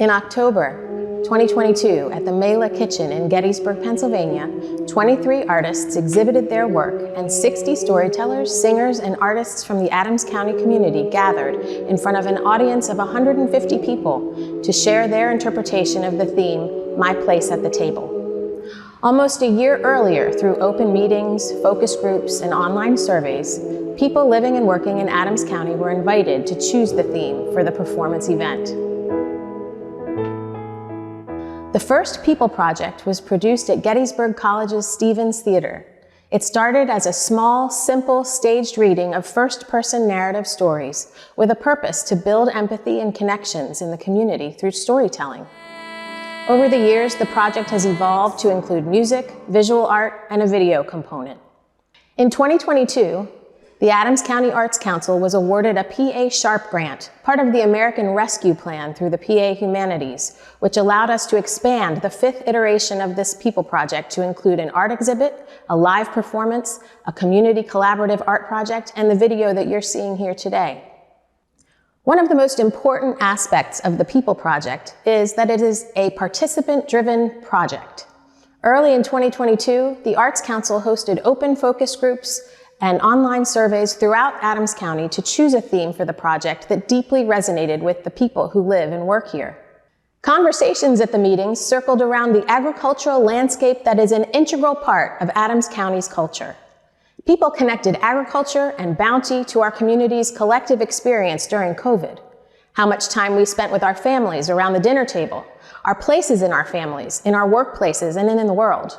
In October 2022, at the Mela Kitchen in Gettysburg, Pennsylvania, 23 artists exhibited their work, and 60 storytellers, singers, and artists from the Adams County community gathered in front of an audience of 150 people to share their interpretation of the theme, My Place at the Table. Almost a year earlier, through open meetings, focus groups, and online surveys, people living and working in Adams County were invited to choose the theme for the performance event. The first People Project was produced at Gettysburg College's Stevens Theater. It started as a small, simple, staged reading of first-person narrative stories with a purpose to build empathy and connections in the community through storytelling. Over the years, the project has evolved to include music, visual art, and a video component. In 2022, the Adams County Arts Council was awarded a PA Sharp grant, part of the American Rescue Plan through the PA Humanities, which allowed us to expand the 5th iteration of this People Project to include an art exhibit, a live performance, a community collaborative art project, and the video that you're seeing here today. One of the most important aspects of the People Project is that it is a participant-driven project. Early in 2022, the Arts Council hosted open focus groups and online surveys throughout Adams County to choose a theme for the project that deeply resonated with the people who live and work here. Conversations at the meetings circled around the agricultural landscape that is an integral part of Adams County's culture. People connected agriculture and bounty to our community's collective experience during COVID. How much time we spent with our families around the dinner table, our places in our families, in our workplaces, and in the world.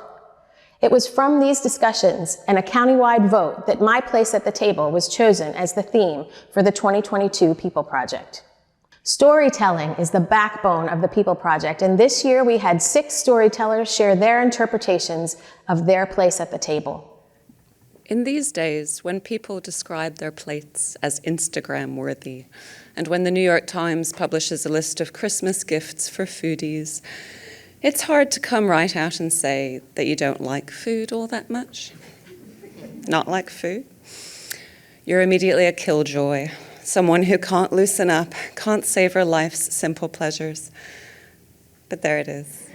It was from these discussions and a countywide vote that My Place at the Table was chosen as the theme for the 2022 People Project. Storytelling is the backbone of the People Project, and this year we had 6 storytellers share their interpretations of their place at the table. In these days, when people describe their plates as Instagram-worthy, and when the New York Times publishes a list of Christmas gifts for foodies, it's hard to come right out and say that you don't like food all that much. Not like food. You're immediately a killjoy, someone who can't loosen up, can't savor life's simple pleasures. But there it is.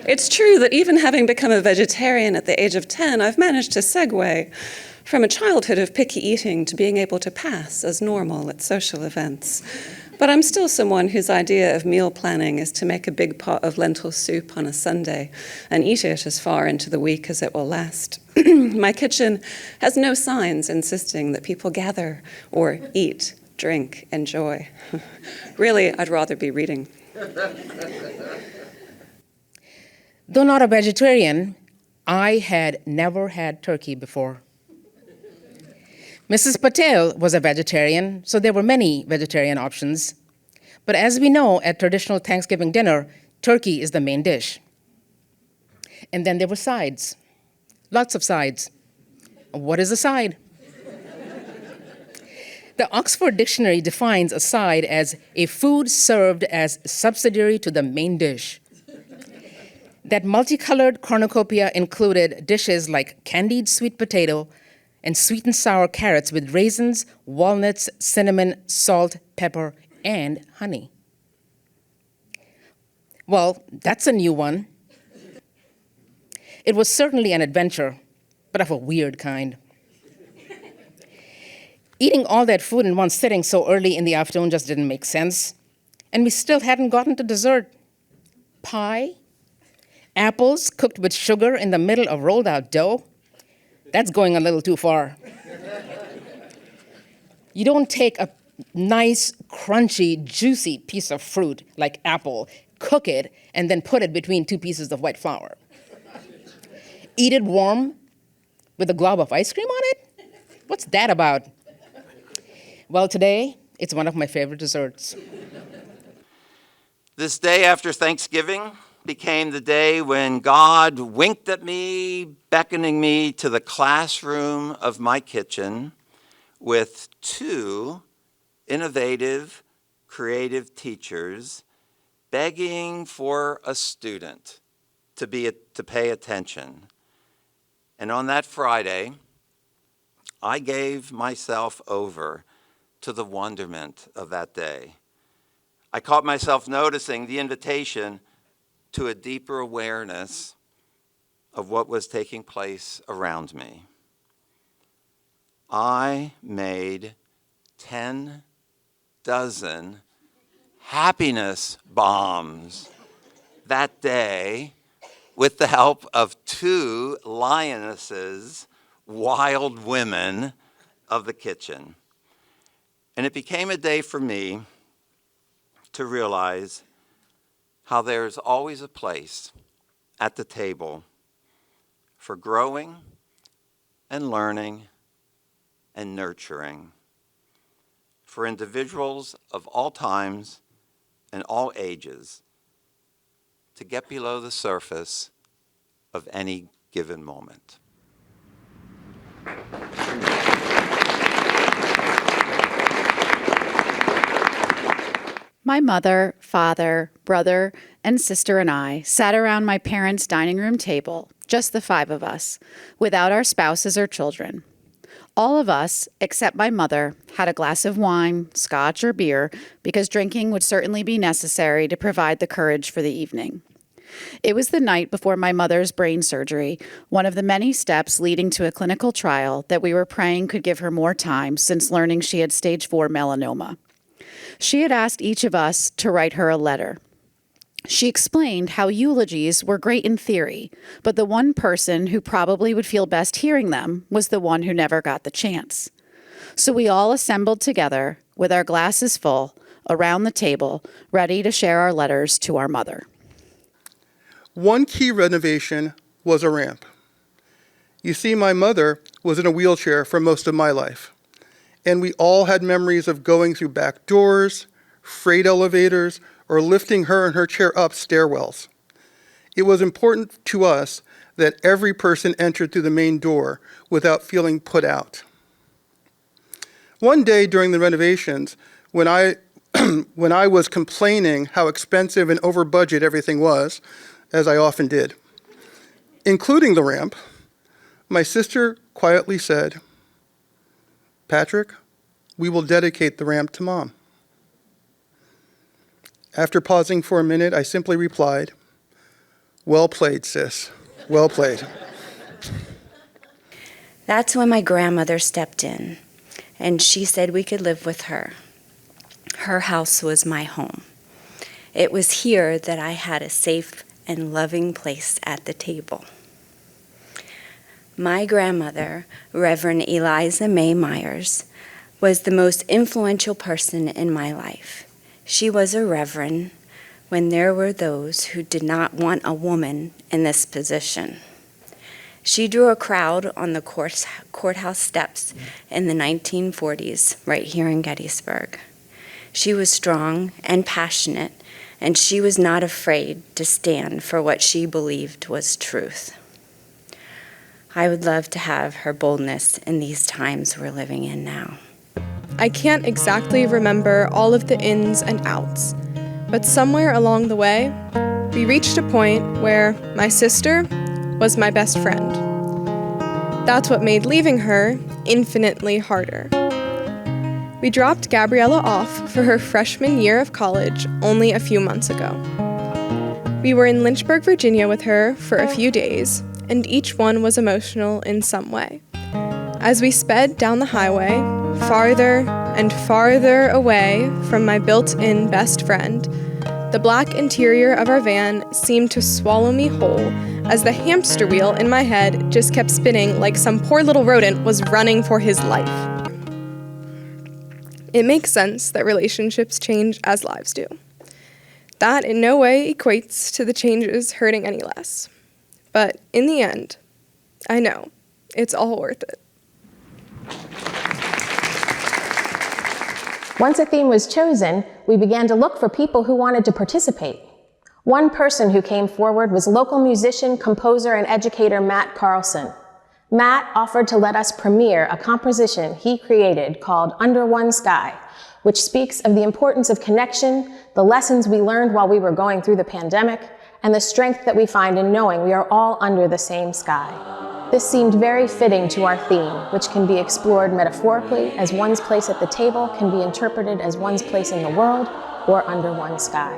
It's true that even having become a vegetarian at the age of 10, I've managed to segue from a childhood of picky eating to being able to pass as normal at social events. But I'm still someone whose idea of meal planning is to make a big pot of lentil soup on a Sunday and eat it as far into the week as it will last. My kitchen has no signs insisting that people gather or eat, drink, enjoy. Really, I'd rather be reading. Though not a vegetarian, I had never had turkey before. Mrs. Patel was a vegetarian, so there were many vegetarian options. But as we know, at traditional Thanksgiving dinner, turkey is the main dish. And then there were sides, lots of sides. What is a side? The Oxford Dictionary defines a side as a food served as subsidiary to the main dish. That multicolored cornucopia included dishes like candied sweet potato and sweet and sour carrots with raisins, walnuts, cinnamon, salt, pepper, and honey. Well, that's a new one. It was certainly an adventure, but of a weird kind. Eating all that food in one sitting so early in the afternoon just didn't make sense. And we still hadn't gotten to dessert. Pie, apples cooked with sugar in the middle of rolled out dough. That's going a little too far. You don't take a nice, crunchy, juicy piece of fruit like apple, cook it, and then put it between 2 pieces of white flour. Eat it warm with a glob of ice cream on it? What's that about? Well, today, it's one of my favorite desserts. This day after Thanksgiving became the day when God winked at me, beckoning me to the classroom of my kitchen with 2 innovative, creative teachers begging for a student to pay attention. And on that Friday, I gave myself over to the wonderment of that day. I caught myself noticing the invitation to a deeper awareness of what was taking place around me. I made 10 dozen happiness bombs that day with the help of 2 lionesses, wild women of the kitchen. And it became a day for me to realize how there's always a place at the table for growing and learning and nurturing for individuals of all times and all ages to get below the surface of any given moment. My mother, father, brother, and sister and I sat around my parents' dining room table, just the 5 of us, without our spouses or children. All of us, except my mother, had a glass of wine, scotch, or beer because drinking would certainly be necessary to provide the courage for the evening. It was the night before my mother's brain surgery, one of the many steps leading to a clinical trial that we were praying could give her more time since learning she had stage 4 melanoma. She had asked each of us to write her a letter. She explained how eulogies were great in theory, but the one person who probably would feel best hearing them was the one who never got the chance. So we all assembled together with our glasses full around the table, ready to share our letters to our mother. One key renovation was a ramp. You see, my mother was in a wheelchair for most of my life, and we all had memories of going through back doors, freight elevators, or lifting her and her chair up stairwells. It was important to us that every person entered through the main door without feeling put out. One day during the renovations, when I was complaining how expensive and over budget everything was, as I often did, including the ramp, my sister quietly said, "Patrick, we will dedicate the ramp to Mom." After pausing for a minute, I simply replied, "Well played, sis. Well played." That's when my grandmother stepped in, and she said we could live with her. Her house was my home. It was here that I had a safe and loving place at the table. My grandmother, Reverend Eliza May Myers, was the most influential person in my life. She was a reverend when there were those who did not want a woman in this position. She drew a crowd on the courthouse steps in the 1940s, right here in Gettysburg. She was strong and passionate, and she was not afraid to stand for what she believed was truth. I would love to have her boldness in these times we're living in now. I can't exactly remember all of the ins and outs, but somewhere along the way, we reached a point where my sister was my best friend. That's what made leaving her infinitely harder. We dropped Gabriella off for her freshman year of college only a few months ago. We were in Lynchburg, Virginia with her for a few days, and each one was emotional in some way. As we sped down the highway, farther and farther away from my built-in best friend, the black interior of our van seemed to swallow me whole as the hamster wheel in my head just kept spinning like some poor little rodent was running for his life. It makes sense that relationships change as lives do. That in no way equates to the changes hurting any less. But in the end, I know it's all worth it. Once a theme was chosen, we began to look for people who wanted to participate. One person who came forward was local musician, composer, and educator Matt Carlson. Matt offered to let us premiere a composition he created called Under One Sky, which speaks of the importance of connection, the lessons we learned while we were going through the pandemic, and the strength that we find in knowing we are all under the same sky. This seemed very fitting to our theme, which can be explored metaphorically as one's place at the table can be interpreted as one's place in the world, or under one sky.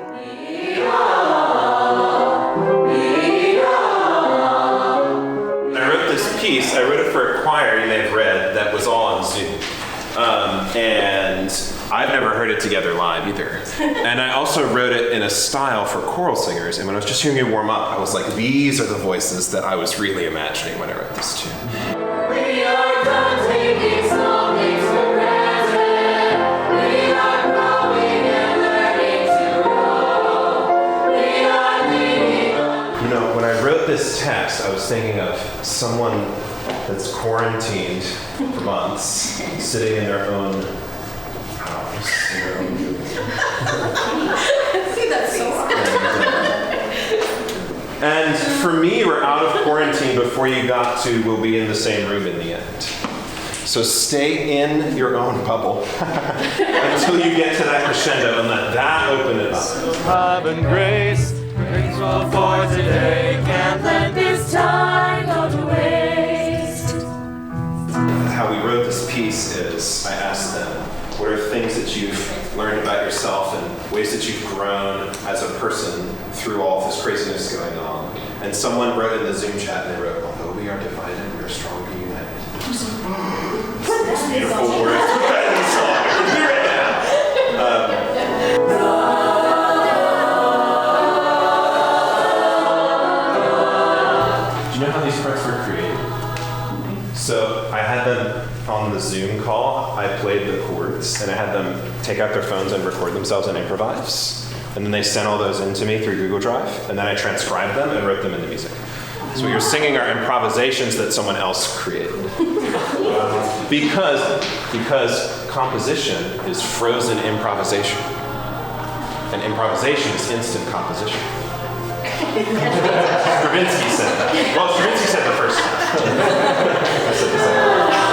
I wrote this piece, I wrote it for a choir you may have read that was all on Zoom. And I've never heard it together live either. And I also wrote it in a style for choral singers, and when I was just hearing you warm up, I was like, these are the voices that I was really imagining when I wrote this tune. We are done taking small things for granted. We are growing and learning to grow. We are leaning on. You know, when I wrote this text, I was thinking of someone that's quarantined for months, sitting in their own house, in their own room. See, that's so hard. And for me, we're out of quarantine before you got to we'll be in the same room in the end. So stay in your own bubble until you get to that crescendo and let that open it up. Love and grace, grateful for today. Can't let this time go to waste. How we wrote this piece is I asked them, what are things that you've learned about yourself and ways that you've grown as a person through all of this craziness going on? And someone wrote in the Zoom chat, and they wrote, although we are divided, we are stronger united. It's beautiful words to put in the song. Do you know how these parts were created? So I had them on the Zoom call, I played the chords, and I had them take out their phones and record themselves and improvise. And then they sent all those in to me through Google Drive, and then I transcribed them and wrote them into music. So what you're singing are improvisations that someone else created. Because composition is frozen improvisation. And improvisation is instant composition. Stravinsky said that. Well, Stravinsky said the first time. I said the second.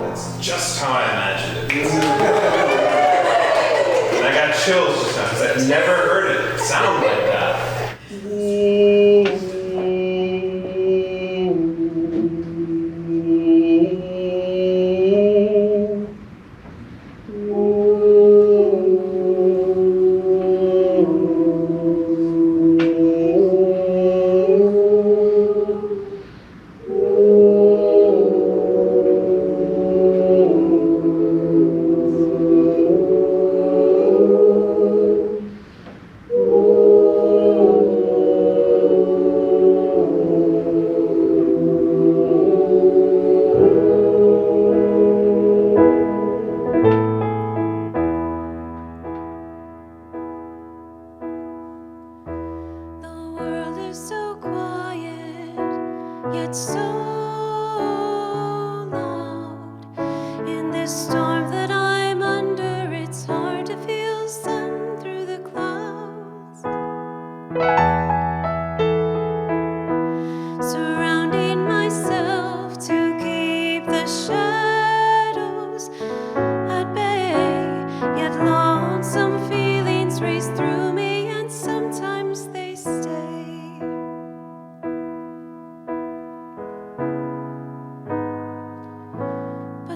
That's just how I imagined it. And I got chills just now because I've never heard it sound like that.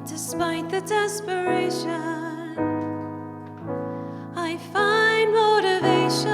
Despite the desperation, I find motivation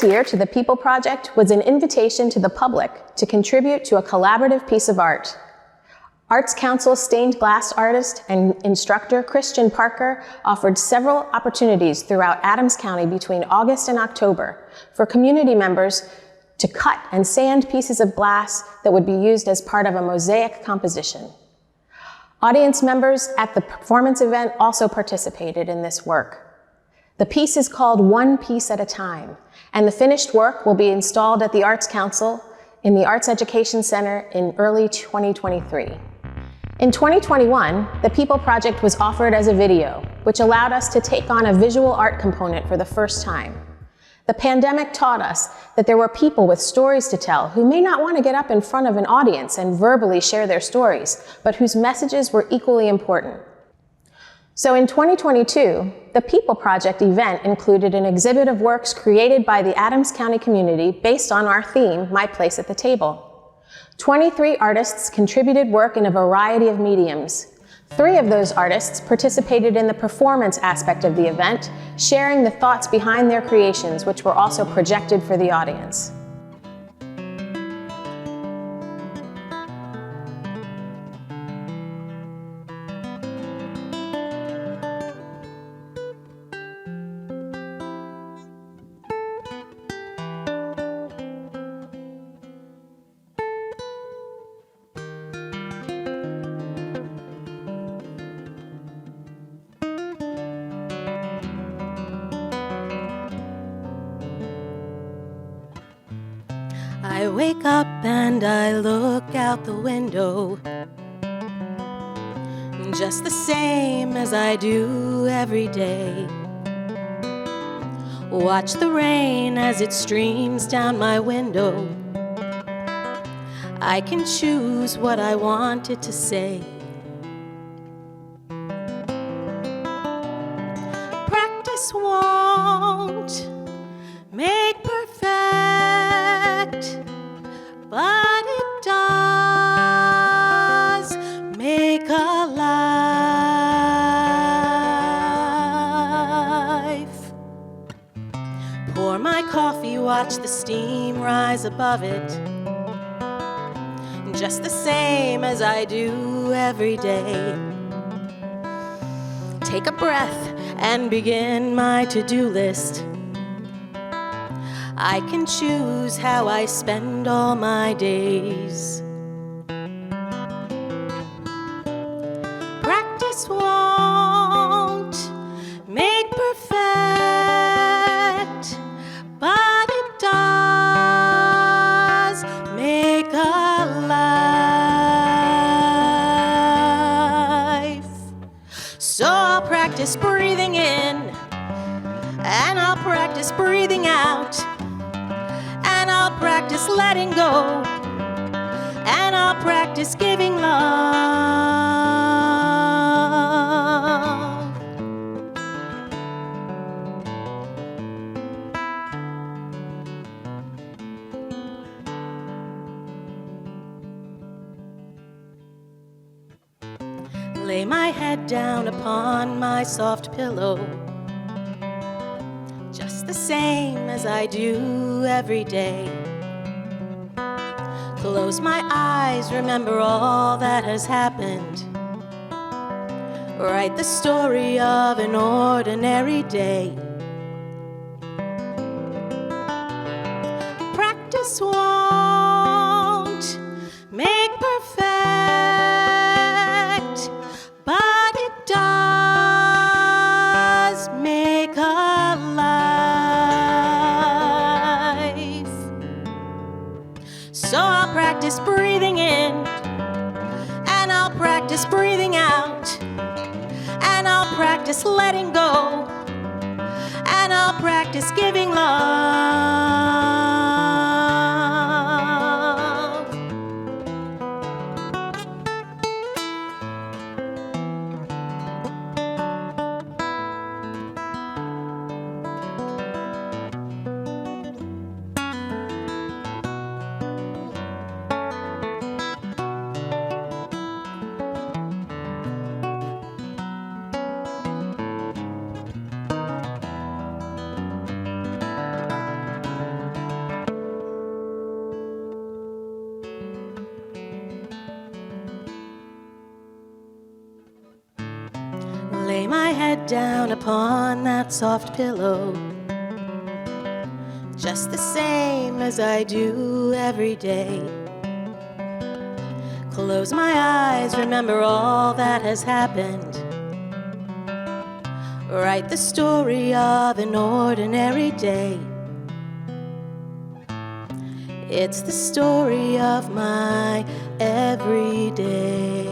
year to the People Project was an invitation to the public to contribute to a collaborative piece of art. Arts Council stained glass artist and instructor Christian Parker offered several opportunities throughout Adams County between August and October for community members to cut and sand pieces of glass that would be used as part of a mosaic composition. Audience members at the performance event also participated in this work. The piece is called One Piece at a Time, and the finished work will be installed at the Arts Council in the Arts Education Center in early 2023. In 2021, the People Project was offered as a video, which allowed us to take on a visual art component for the first time. The pandemic taught us that there were people with stories to tell who may not want to get up in front of an audience and verbally share their stories, but whose messages were equally important. So in 2022, the People Project event included an exhibit of works created by the Adams County community based on our theme, My Place at the Table. 23 artists contributed work in a variety of mediums. 3 of those artists participated in the performance aspect of the event, sharing the thoughts behind their creations, which were also projected for the audience. I wake up and I look out the window, just the same as I do every day. Watch the rain as it streams down my window. I can choose what I want it to say. Practice won't make perfect, but it does make alive. Pour my coffee, watch the steam rise above it, just the same as I do every day. Take a breath and begin my to-do list. I can choose how I spend all my days. Practice won't make perfect, but it does make alive. So I'll practice breathing in, and I'll practice breathing out, and I'll practice letting go, and I'll practice giving love. Lay my head down upon my soft pillow, just the same as I do every day. Close my eyes, remember all that has happened. Write the story of an ordinary day. Practice won't make perfect, but it does make alive. So I'll practice breathing in, and I'll practice breathing out, and I'll practice letting go, and I'll practice giving love. head down upon that soft pillow, just the same as I do every day. Close my eyes, remember all that has happened. Write the story of an ordinary day. It's the story of my everyday.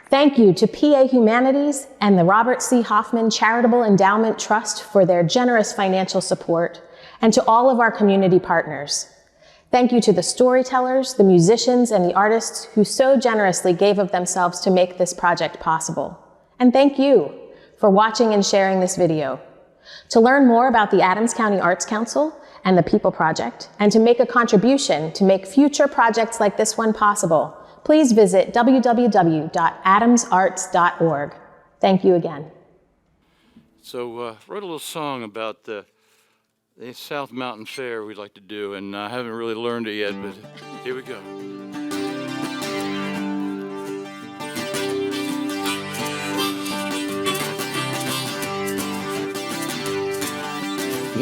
Thank you to PA Humanities and the Robert C. Hoffman Charitable Endowment Trust for their generous financial support, and to all of our community partners. Thank you to the storytellers, the musicians, and the artists who so generously gave of themselves to make this project possible. And thank you for watching and sharing this video. To learn more about the Adams County Arts Council and the People Project, and to make a contribution to make future projects like this one possible, please visit www.adamsarts.org. Thank you again. So wrote a little song about the South Mountain Fair we'd like to do, and I haven't really learned it yet, but here we go.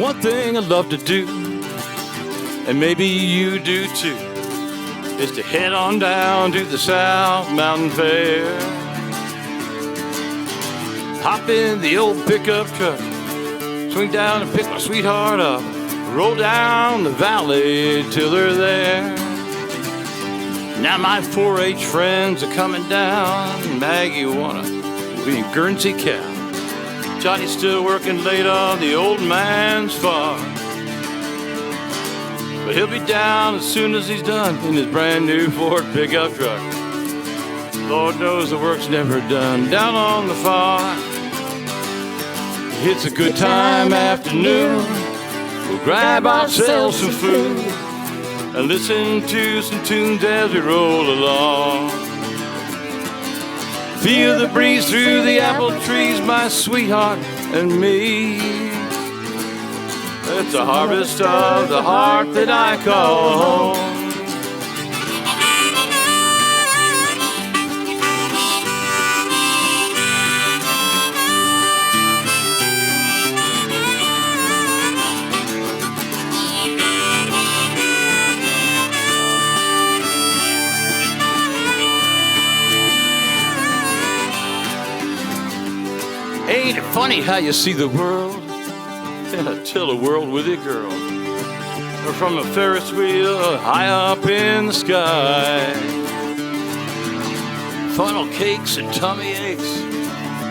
One thing I love to do, and maybe you do too, is to head on down to the South Mountain Fair. Hop in the old pickup truck, swing down and pick my sweetheart up, roll down the valley till they're there. Now my 4-H friends are coming down. Maggie wanna be a Guernsey cow. Johnny's still working late on the old man's farm, but he'll be down as soon as he's done in his brand new Ford pickup truck. Lord knows the work's never done down on the farm. It's a good time afternoon. We'll grab ourselves some food and listen to some tunes as we roll along. Feel the breeze through the apple trees, my sweetheart and me. It's a harvest of the heart that I call home. Ain't it funny how you see the world? Tilt the world with it, girl. Or from a Ferris wheel high up in the sky. Funnel cakes and tummy aches,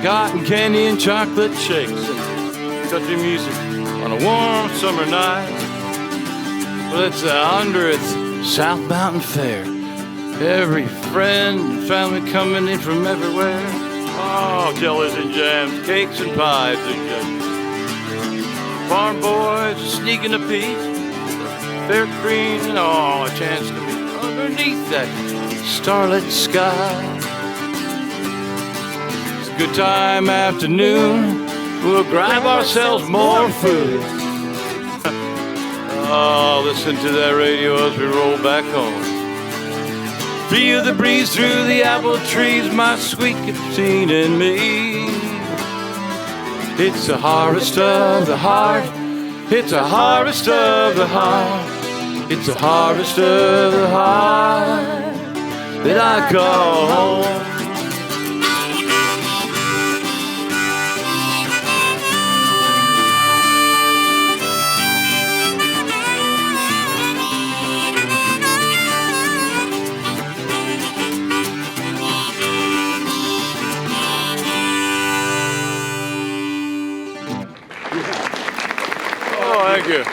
cotton candy and chocolate shakes, and country music on a warm summer night. Well, it's the 100th South Mountain Fair. Every friend and family coming in from everywhere. Oh, jellies and jams, cakes and pies and judges. Farm boys are sneaking a peek, fair green and all a chance to be underneath that starlit sky. It's a good time afternoon. We'll grab ourselves more food. Oh, listen to that radio as we roll back home. Feel the breeze through the apple trees, my sweet Capucine and me. It's a harvest of the heart. It's a harvest of the heart. It's a harvest of the heart that I call home. Thank you.